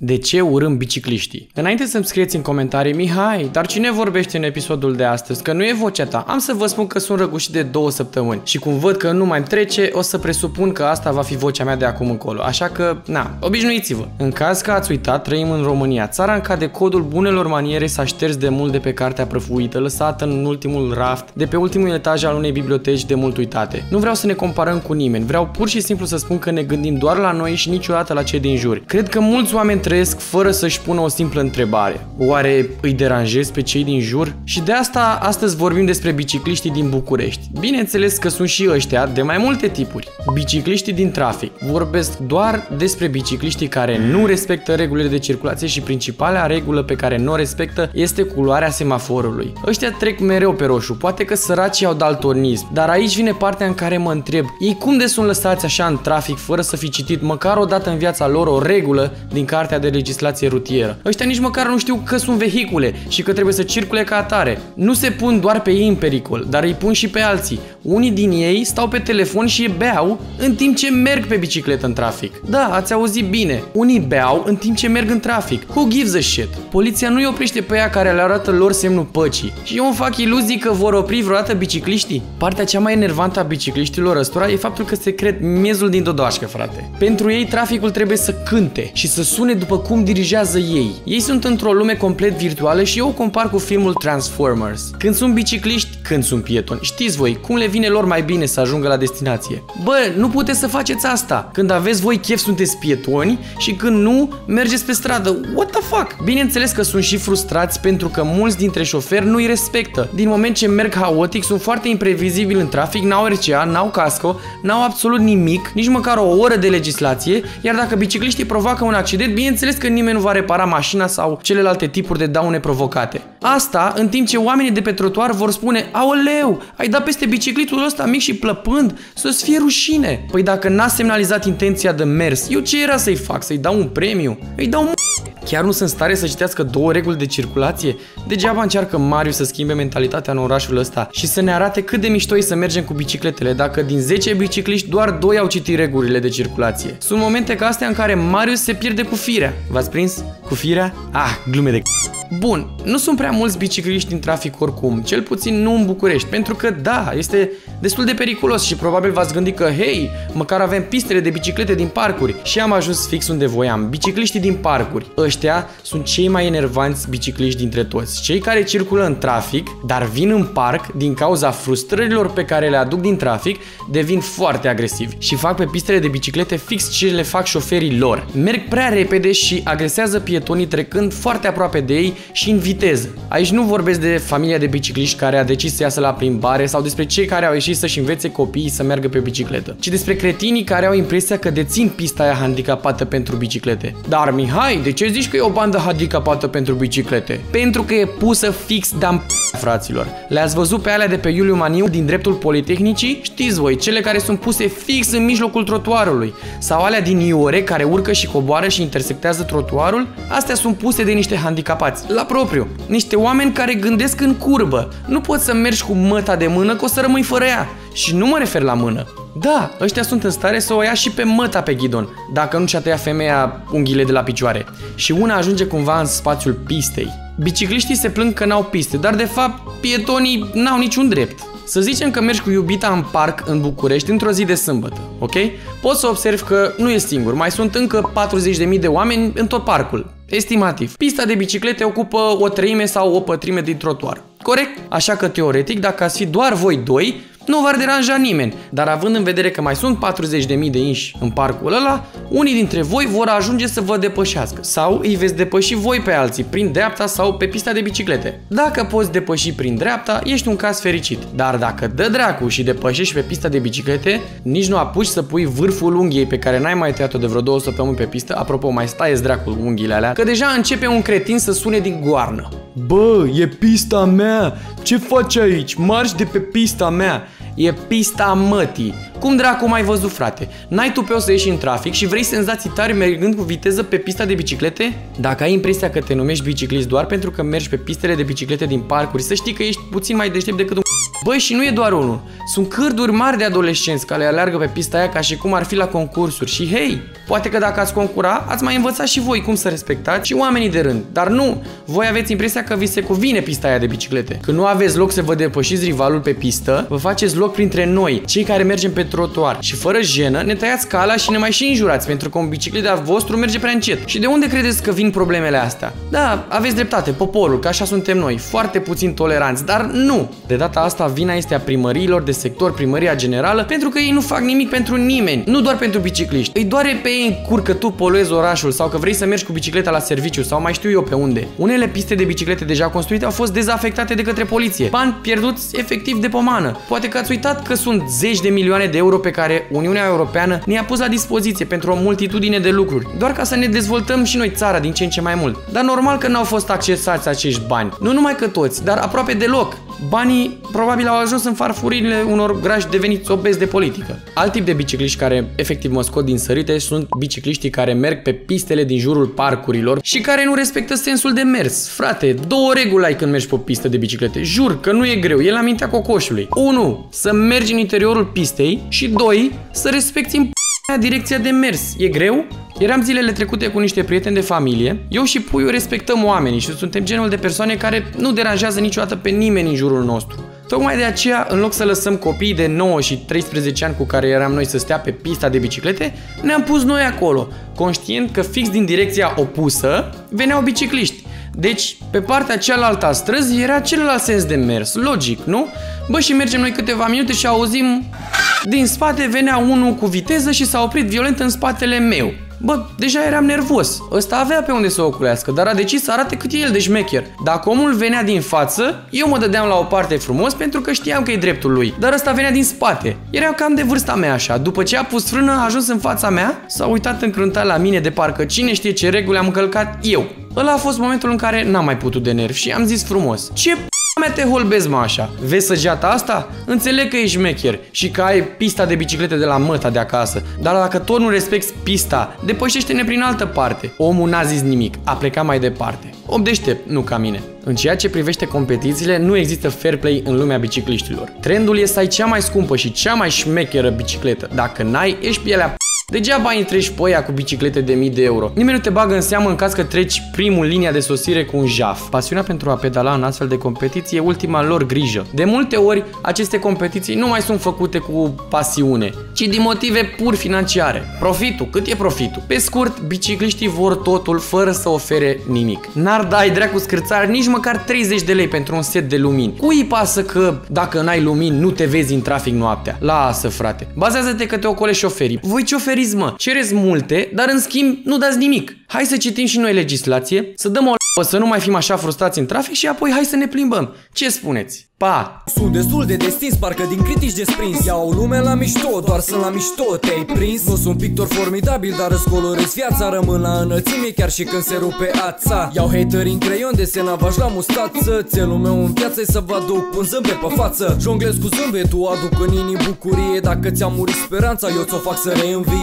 De ce urâm bicicliștii? Înainte să-mi scrieți în comentarii, Mihai, dar cine vorbește în episodul de astăzi? Că nu e vocea ta. Am să vă spun că sunt răgușit de 2 săptămâni și cum văd că nu mai trece, o să presupun că asta va fi vocea mea de acum încolo. Așa că, na, obișnuiți-vă. În caz că ați uitat, trăim în România, țara în care codul bunelor maniere s-a șters de mult de pe cartea prăfuită, lăsată în ultimul raft, de pe ultimul etaj al unei biblioteci de mult uitate. Nu vreau să ne comparăm cu nimeni, vreau pur și simplu să spun că ne gândim doar la noi și niciodată la cei din jur. Cred că mulți oameni trăiesc fără să-și pună o simplă întrebare. Oare îi deranjez pe cei din jur? Și de asta astăzi vorbim despre bicicliștii din București. Bineînțeles că sunt și ăștia de mai multe tipuri. Bicicliștii din trafic. Vorbesc doar despre bicicliștii care nu respectă regulile de circulație și principala regulă pe care nu o respectă este culoarea semaforului. Ăștia trec mereu pe roșu, poate că săracii au daltonism, dar aici vine partea în care mă întreb, ei cum de sunt lăsați așa în trafic fără să fi citit măcar o dată în viața lor o regulă din cartea de legislație rutieră? Ăștia nici măcar nu știu că sunt vehicule și că trebuie să circule ca atare. Nu se pun doar pe ei în pericol, dar îi pun și pe alții. Unii din ei stau pe telefon și beau în timp ce merg pe bicicletă în trafic. Da, ați auzit bine. Unii beau în timp ce merg în trafic. Who gives a shit? Poliția nu îi oprește pe ea care le arată lor semnul păcii. Și eu îmi fac iluzii că vor opri vreodată bicicliștii? Partea cea mai enervantă a bicicliștilor ăstora e faptul că se cred miezul din dodoașcă, frate. Pentru ei traficul trebuie să cânte și să sune după cum dirigează ei. Ei sunt într-o lume complet virtuală și eu o compar cu filmul Transformers. Când sunt bicicliști, când sunt pietoni. Știți voi cum le vine lor mai bine să ajungă la destinație. Bă, nu puteți să faceți asta. Când aveți voi chef sunteți pietoni și când nu, mergeți pe stradă. What the fuck? Bineînțeles că sunt și frustrați pentru că mulți dintre șoferi nu îi respectă. Din moment ce merg haotic, sunt foarte imprevizibili în trafic, n-au RCA, n-au casco, n-au absolut nimic, nici măcar o oră de legislație, iar dacă bicicliștii provoacă un accident, bineînțeles că nimeni nu va repara mașina sau celelalte tipuri de daune provocate. Asta în timp ce oamenii de pe trotuar vor spune: aoleu, ai dat peste biciclitul ăsta mic și plăpând, să-ți fie rușine. Păi dacă n-a semnalizat intenția de mers, eu ce era să-i fac? Să-i dau un premiu? Îi dau Chiar nu sunt în stare să citească 2 reguli de circulație? Degeaba încearcă Marius să schimbe mentalitatea în orașul ăsta și să ne arate cât de mișto e să mergem cu bicicletele, dacă din 10 bicicliști doar 2 au citit regulile de circulație. Sunt momente ca astea în care Marius se pierde cu firea. V-ați prins? Cu firea? Ah, glume de Bun, nu sunt prea mulți bicicliști în trafic oricum, cel puțin nu în București, pentru că da, este destul de periculos și probabil v-ați gândit că, hei, măcar avem pistele de biciclete din parcuri și am ajuns fix unde voiam, bicicliștii din parcuri. Ăștia sunt cei mai enervanți bicicliști dintre toți, cei care circulă în trafic, dar vin în parc din cauza frustrărilor pe care le aduc din trafic, devin foarte agresivi și fac pe pistele de biciclete fix ce le fac șoferii lor. Merg prea repede și agresează pietonii trecând foarte aproape de ei și în viteză. Aici nu vorbesc de familia de bicicliști care a decis să iasă la plimbare sau despre cei care au ieșit să-și învețe copiii să meargă pe bicicletă, ci despre cretinii care au impresia că dețin pista aia handicapată pentru biciclete. Dar Mihai, de ce zici că e o bandă handicapată pentru biciclete? Pentru că e pusă fix de-am fraților. Le-ați văzut pe alea de pe Iuliu Maniu din dreptul Politehnicii? Știți voi, cele care sunt puse fix în mijlocul trotuarului. Sau alea din Iore care urcă și coboară și intersectează trotuarul? Astea sunt puse de niște handicapați. La propriu. Niște oameni care gândesc în curbă. Nu poți să mergi cu măta de mână că o să rămâi fără ea. Și nu mă refer la mână. Da, ăștia sunt în stare să o ia și pe măta pe ghidon, dacă nu și-a tăiat femeia unghiile de la picioare. Și una ajunge cumva în spațiul pistei. Bicicliștii se plâng că n-au piste, dar de fapt pietonii n-au niciun drept. Să zicem că mergi cu iubita în parc în București într-o zi de sâmbătă, ok? Poți să observi că nu e singur, mai sunt încă 40.000 de oameni în tot parcul. Estimativ. Pista de biciclete ocupă o treime sau o pătrime din trotuar. Corect? Așa că teoretic, dacă ați fi doar voi doi, nu v-ar deranja nimeni, dar având în vedere că mai sunt 40.000 de inși în parcul ăla, unii dintre voi vor ajunge să vă depășească sau îi veți depăși voi pe alții prin dreapta sau pe pista de biciclete. Dacă poți depăși prin dreapta, ești un caz fericit, dar dacă dă dracu și depășești pe pista de biciclete, nici nu apuci să pui vârful unghiei pe care n-ai mai tăiat-o de vreo 2 săptămâni pe pistă, apropo, mai stai dracul unghiile alea, că deja începe un cretin să sune din goarnă. Bă, e pista mea! Ce faci aici? Marși de pe pista mea! E pista mătii. Cum dracu m-ai văzut, frate? N-ai tu pe o să ieși în trafic și vrei senzații tari mergând cu viteză pe pista de biciclete? Dacă ai impresia că te numești biciclist doar pentru că mergi pe pistele de biciclete din parcuri, să știi că ești puțin mai deștept decât un Băi, și nu e doar unul. Sunt cârduri mari de adolescenți care aleargă pe pista aia ca și cum ar fi la concursuri. Și hei, poate că dacă ați concura, ați mai învățat și voi cum să respectați și oamenii de rând. Dar nu, voi aveți impresia că vi se cuvine pista aia de biciclete. Când nu aveți loc să vă depășiți rivalul pe pistă, vă faceți loc printre noi, cei care mergem pe trotuar. Și fără jenă ne tăiați cala și ne mai și înjurați pentru că un biciclet al vostru merge prea încet. Și de unde credeți că vin problemele astea? Da, aveți dreptate, poporul, că așa suntem noi, foarte puțin toleranți, dar nu. De data asta vina este a primăriilor de sector, primăria generală, pentru că ei nu fac nimic pentru nimeni, nu doar pentru bicicliști. Îi doare pe ei în cur că tu poluezi orașul sau că vrei să mergi cu bicicleta la serviciu sau mai știu eu pe unde. Unele piste de biciclete deja construite au fost dezafectate de către poliție. Bani pierduți efectiv de pomană. Poate că ați uitat că sunt zeci de milioane de euro pe care Uniunea Europeană ne-a pus la dispoziție pentru o multitudine de lucruri, doar ca să ne dezvoltăm și noi țara din ce în ce mai mult. Dar normal că n-au fost accesați acești bani. Nu numai că toți, dar aproape deloc. Banii probabil au ajuns în farfurile unor grași deveniți obezi de politică. Alt tip de bicicliști care efectiv mă scot din sărite sunt bicicliștii care merg pe pistele din jurul parcurilor și care nu respectă sensul de mers. Frate, două reguli ai când mergi pe o pistă de biciclete. Jur că nu e greu, e la mintea cocoșului. 1. Să mergi în interiorul pistei și 2. Să respecti în direcția de mers. E greu? Eram zilele trecute cu niște prieteni de familie. Eu și puiul respectăm oamenii și suntem genul de persoane care nu deranjează niciodată pe nimeni în jurul nostru. Tocmai de aceea, în loc să lăsăm copiii de 9 și 13 ani cu care eram noi să stea pe pista de biciclete, ne-am pus noi acolo, conștient că fix din direcția opusă veneau bicicliști. Deci, pe partea cealaltă a străzii era celălalt sens de mers, logic, nu? Bă, și mergem noi câteva minute și auzim... Din spate venea unul cu viteză și s-a oprit violent în spatele meu. Bă, deja eram nervos. Ăsta avea pe unde să oculească, dar a decis să arate cât e el de șmecher. Dacă omul venea din față, eu mă dădeam la o parte frumos pentru că știam că e dreptul lui. Dar ăsta venea din spate. Era cam de vârsta mea așa. După ce a pus frână, a ajuns în fața mea, s-a uitat încruntat la mine de parcă cine știe ce reguli am încălcat eu. Ăla a fost momentul în care n-am mai putut de nervi și am zis frumos: ce mea te holbezi, mă, așa? Vezi săgeata asta? Înțeleg că ești șmecher și că ai pista de biciclete de la măta de acasă, dar dacă tot nu respecti pista, depășește-ne prin altă parte. Omul n-a zis nimic, a plecat mai departe. Om deștept, nu ca mine. În ceea ce privește competițiile, nu există fair play în lumea bicicliștilor. Trendul e să ai cea mai scumpă și cea mai șmecheră bicicletă. Dacă n-ai, ești pielea. Degeaba intreci pe aia cu biciclete de mii de euro. Nimeni nu te bagă în seamă în caz că treci primul linia de sosire cu un jaf. Pasiunea pentru a pedala în astfel de competiții e ultima lor grijă. De multe ori, aceste competiții nu mai sunt făcute cu pasiune, ci din motive pur financiare. Profitul, cât e profitul? Pe scurt, bicicliștii vor totul fără să ofere nimic. N-ar dai dracu scârțar nici măcar 30 de lei pentru un set de lumini. Cui îi pasă că dacă n-ai lumini nu te vezi în trafic noaptea? Lasă, frate. Bazează-te că te ocolești șoferii. Voi ce oferiți, mă? Cereți multe, dar în schimb nu dați nimic. Hai să citim și noi legislație, să dăm o să nu mai fim așa frustrați în trafic și apoi hai să ne plimbăm. Ce spuneți? Pa! Sunt destul de destins, parcă din critici desprins. Iau lume la mișto, doar sunt la mișto, te-ai prins? Nu sunt pictor formidabil, dar îți colorez viața. Rămân la înălțime chiar și când se rupe ața. Iau hateri în creion, desen avaș la mustață. Țelul meu în piață să vă aduc un zâmbet pe față. Jonglez cu zâmbetul, aduc în inii bucurie. Dacă ți-a murit speranța, eu ți-o fac să reînvii.